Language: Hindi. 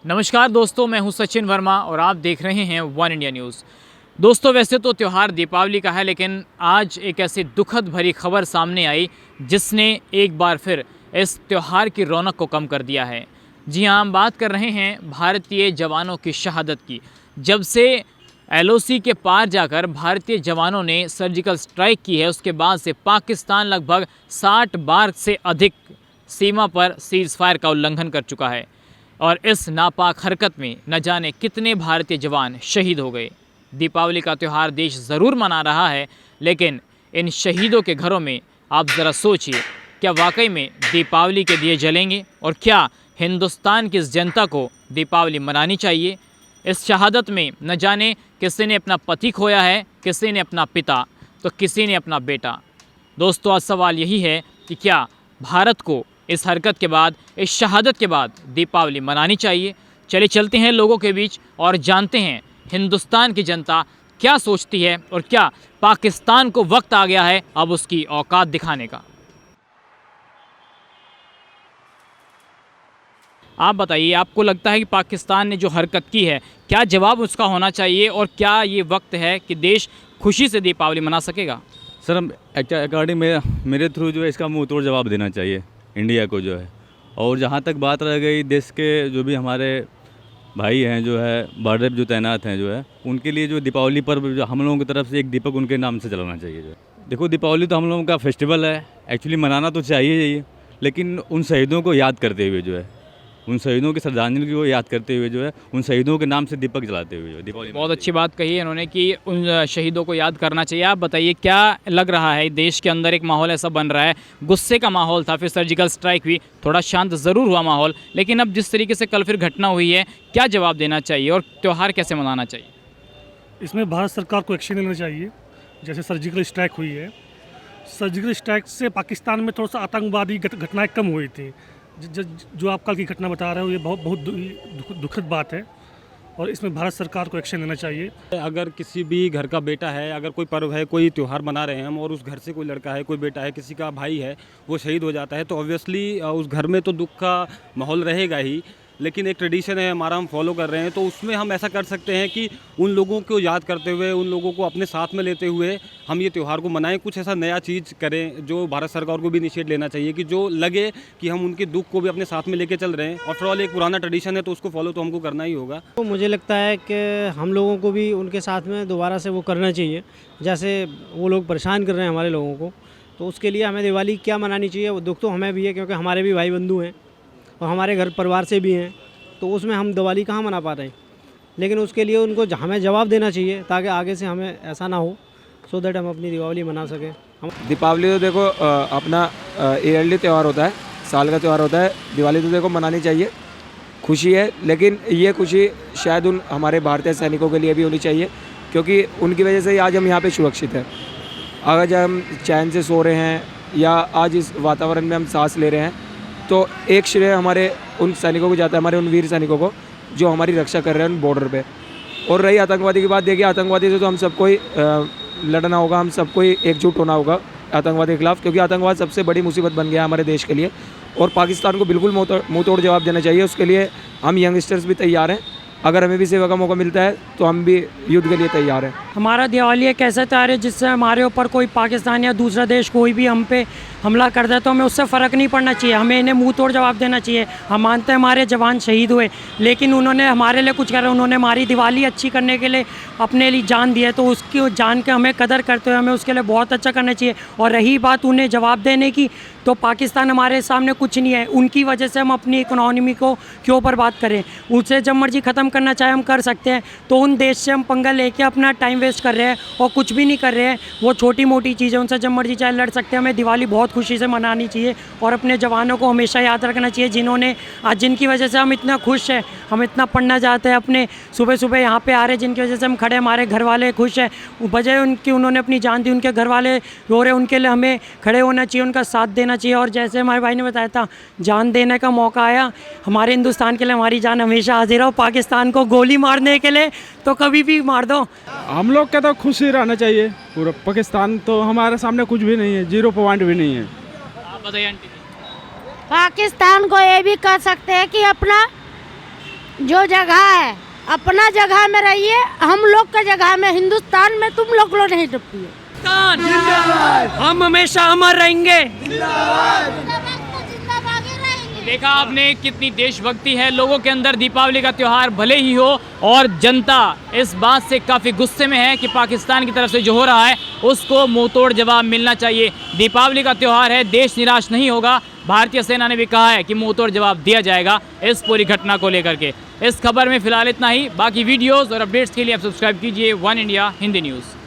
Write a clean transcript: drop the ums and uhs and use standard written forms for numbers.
नमस्कार दोस्तों, मैं हूं सचिन वर्मा और आप देख रहे हैं वन इंडिया न्यूज़। दोस्तों, वैसे तो त्यौहार दीपावली का है, लेकिन आज एक ऐसी दुखद भरी खबर सामने आई जिसने एक बार फिर इस त्यौहार की रौनक को कम कर दिया है। जी हां, हम बात कर रहे हैं भारतीय जवानों की शहादत की। जब से एलओसी के पार जाकर भारतीय जवानों ने सर्जिकल स्ट्राइक की है, उसके बाद से पाकिस्तान लगभग 60 बार से अधिक सीमा पर सीज़ फायर का उल्लंघन कर चुका है और इस नापाक हरकत में न जाने कितने भारतीय जवान शहीद हो गए। दीपावली का त्यौहार देश ज़रूर मना रहा है, लेकिन इन शहीदों के घरों में आप ज़रा सोचिए, क्या वाकई में दीपावली के दिए जलेंगे? और क्या हिंदुस्तान की इस जनता को दीपावली मनानी चाहिए? इस शहादत में न जाने किसी ने अपना पति खोया है, किसी ने अपना पिता, तो किसी ने अपना बेटा। दोस्तों, आज सवाल यही है कि क्या भारत को इस हरकत के बाद, इस शहादत के बाद दीपावली मनानी चाहिए? चले चलते हैं लोगों के बीच और जानते हैं हिंदुस्तान की जनता क्या सोचती है और क्या पाकिस्तान को वक्त आ गया है अब उसकी औकात दिखाने का। आप बताइए, आपको लगता है कि पाकिस्तान ने जो हरकत की है, क्या जवाब उसका होना चाहिए और क्या ये वक्त है कि देश खुशी से दीपावली मना सकेगा? सर, हम अकॉर्डिंग मेरे थ्रू जो है इसका मुंह तोड़ जवाब देना चाहिए इंडिया को जो है। और जहाँ तक बात रह गई देश के जो भी हमारे भाई हैं जो है बॉर्डर पर जो तैनात हैं जो है, उनके लिए जो दीपावली पर्व जो हम लोगों की तरफ से एक दीपक उनके नाम से चलाना चाहिए। जो देखो, दीपावली तो हम लोगों का फेस्टिवल है, एक्चुअली मनाना तो चाहिए ही, लेकिन उन शहीदों को याद करते हुए जो है, उन शहीदों की श्रद्धांजलि को याद करते हुए जो है, उन शहीदों के नाम से दीपक जलाते हुए जो दीपावली। बहुत अच्छी बात कही है इन्होंने कि उन शहीदों को याद करना चाहिए। आप बताइए, क्या लग रहा है देश के अंदर एक माहौल ऐसा बन रहा है, गुस्से का माहौल था, फिर सर्जिकल स्ट्राइक हुई, थोड़ा शांत ज़रूर हुआ माहौल, लेकिन अब जिस तरीके से कल फिर घटना हुई है, क्या जवाब देना चाहिए और त्यौहार कैसे मनाना चाहिए? इसमें भारत सरकार को एक्शन लेना चाहिए। जैसे सर्जिकल स्ट्राइक हुई है, सर्जिकल स्ट्राइक से पाकिस्तान में थोड़ा सा आतंकवादी घटनाएं कम हुई थी। जो आप कल की घटना बता रहे हो, ये बहुत दुखद बात है और इसमें भारत सरकार को एक्शन लेना चाहिए। अगर किसी भी घर का बेटा है, अगर कोई पर्व है, कोई त्यौहार मना रहे हैं हम, और उस घर से कोई लड़का है, कोई बेटा है, किसी का भाई है, वो शहीद हो जाता है, तो ऑब्वियसली उस घर में तो दुख का माहौल रहेगा ही। लेकिन एक ट्रेडिशन है हमारा, हम फॉलो कर रहे हैं, तो उसमें हम ऐसा कर सकते हैं कि उन लोगों को याद करते हुए, उन लोगों को अपने साथ में लेते हुए हम ये त्यौहार को मनाएं। कुछ ऐसा नया चीज़ करें जो भारत सरकार को भी इनिशिएट लेना चाहिए, कि जो लगे कि हम उनके दुख को भी अपने साथ में लेके चल रहे हैं। आफ्टर ऑल एक पुराना ट्रेडिशन है, तो उसको फॉलो तो हमको करना ही होगा। तो मुझे लगता है कि हम लोगों को भी उनके साथ में दोबारा से वो करना चाहिए, जैसे वो लोग परेशान कर रहे हैं हमारे लोगों को। तो उसके लिए हमें दिवाली क्या मनानी चाहिए? वो दुख तो हमें भी है, क्योंकि हमारे भी भाई बंधु हैं और हमारे घर परिवार से भी हैं, तो उसमें हम दिवाली कहाँ मना पा रहे हैं। लेकिन उसके लिए उनको हमें जवाब देना चाहिए, ताकि आगे से हमें ऐसा ना हो, सो दैट हम अपनी दिवाली मना सकें। दीपावली तो देखो अपना ईयरली त्यौहार होता है, साल का त्यौहार होता है। दिवाली तो देखो मनानी चाहिए, खुशी है, लेकिन ये खुशी शायद उन हमारे भारतीय सैनिकों के लिए भी होनी चाहिए, क्योंकि उनकी वजह से ही आज हम यहाँ पे सुरक्षित हैं। अगर हम चैन से सो रहे हैं या आज इस वातावरण में हम सांस ले रहे हैं, तो एक श्रेय हमारे उन सैनिकों को जाता है, हमारे उन वीर सैनिकों को जो हमारी रक्षा कर रहे हैं उन बॉर्डर पे। और रही आतंकवादी की बात, देखिए आतंकवादी से तो हम सबको ही लड़ना होगा, हम सबको ही एकजुट होना होगा आतंकवाद के खिलाफ, क्योंकि आतंकवाद सबसे बड़ी मुसीबत बन गया है हमारे देश के लिए। और पाकिस्तान को बिल्कुल मुँह तोड़ जवाब देना चाहिए। उसके लिए हम यंगस्टर्स भी तैयार हैं, अगर हमें भी सेवा का मौका मिलता है तो हम भी युद्ध के लिए तैयार हैं। हमारा दिवाली एक ऐसा त्यौहार है जिससे हमारे ऊपर कोई पाकिस्तान या दूसरा देश कोई भी हम पे हमला कर दे तो हमें उससे फ़र्क नहीं पड़ना चाहिए, हमें इन्हें मुंह तोड़ जवाब देना चाहिए। हम मानते हैं हमारे जवान शहीद हुए, लेकिन उन्होंने हमारे लिए कुछ करा, उन्होंने हमारी दिवाली अच्छी करने के लिए अपने लिए जान दिया, तो उसकी जान के हमें कदर करते हुए हमें उसके लिए बहुत अच्छा करना चाहिए। और रही बात उन्हें जवाब देने की, तो पाकिस्तान हमारे सामने कुछ नहीं है, उनकी वजह से हम अपनी इकोनॉमी को क्यों बर्बाद करें? उसे जब मर्जी ख़त्म करना चाहे हम कर सकते हैं, तो उन देश से हम पंगा लेके अपना टाइम वेस्ट कर रहे हैं और कुछ भी नहीं कर रहे हैं। वो छोटी मोटी चीज़ें, उनसे जब मर्जी चाहे लड़ सकते हैं। हमें दिवाली बहुत खुशी से मनानी चाहिए और अपने जवानों को हमेशा याद रखना चाहिए, जिन्होंने आज, जिनकी वजह से हम इतना खुश हैं, हम इतना पढ़ना चाहते हैं, अपने सुबह सुबह यहाँ पे आ रहे हैं, जिनकी वजह से हम खड़े, हमारे घर वाले खुश हैं, वजह उनकी, उन्होंने अपनी जान दी, उनके घर वाले रो रहे, उनके लिए हमें खड़े होना चाहिए, उनका साथ देना चाहिए। और जैसे हमारे भाई ने बताया था, जान देने का मौका आया हमारे हिंदुस्तान के लिए, हमारी जान हमेशा हाजिर हो। पाकिस्तान को गोली मारने के लिए तो कभी भी मार दो। हम लोग का तो खुशी रहना चाहिए। पूरा पाकिस्तान तो हमारे सामने कुछ भी नहीं है, 0 पॉइंट भी नहीं है। आप बताइए आंटी। पाकिस्तान को ये भी कह सकते हैं कि अपना जो जगह है अपना जगह में रहिए, हम लोग का जगह में हिंदुस्तान में तुम लोग नहीं टपिए। हम हमेशा अमर रहेंगे। देखा आपने कितनी देशभक्ति है लोगों के अंदर। दीपावली का त्यौहार भले ही हो और जनता इस बात से काफ़ी गुस्से में है कि पाकिस्तान की तरफ से जो हो रहा है उसको मुंह तोड़ जवाब मिलना चाहिए। दीपावली का त्यौहार है, देश निराश नहीं होगा। भारतीय सेना ने भी कहा है कि मुंह तोड़ जवाब दिया जाएगा इस पूरी घटना को लेकर के। इस खबर में फिलहाल इतना ही। बाकी वीडियोज़ और अपडेट्स के लिए आप सब्सक्राइब कीजिए वन इंडिया हिंदी न्यूज़।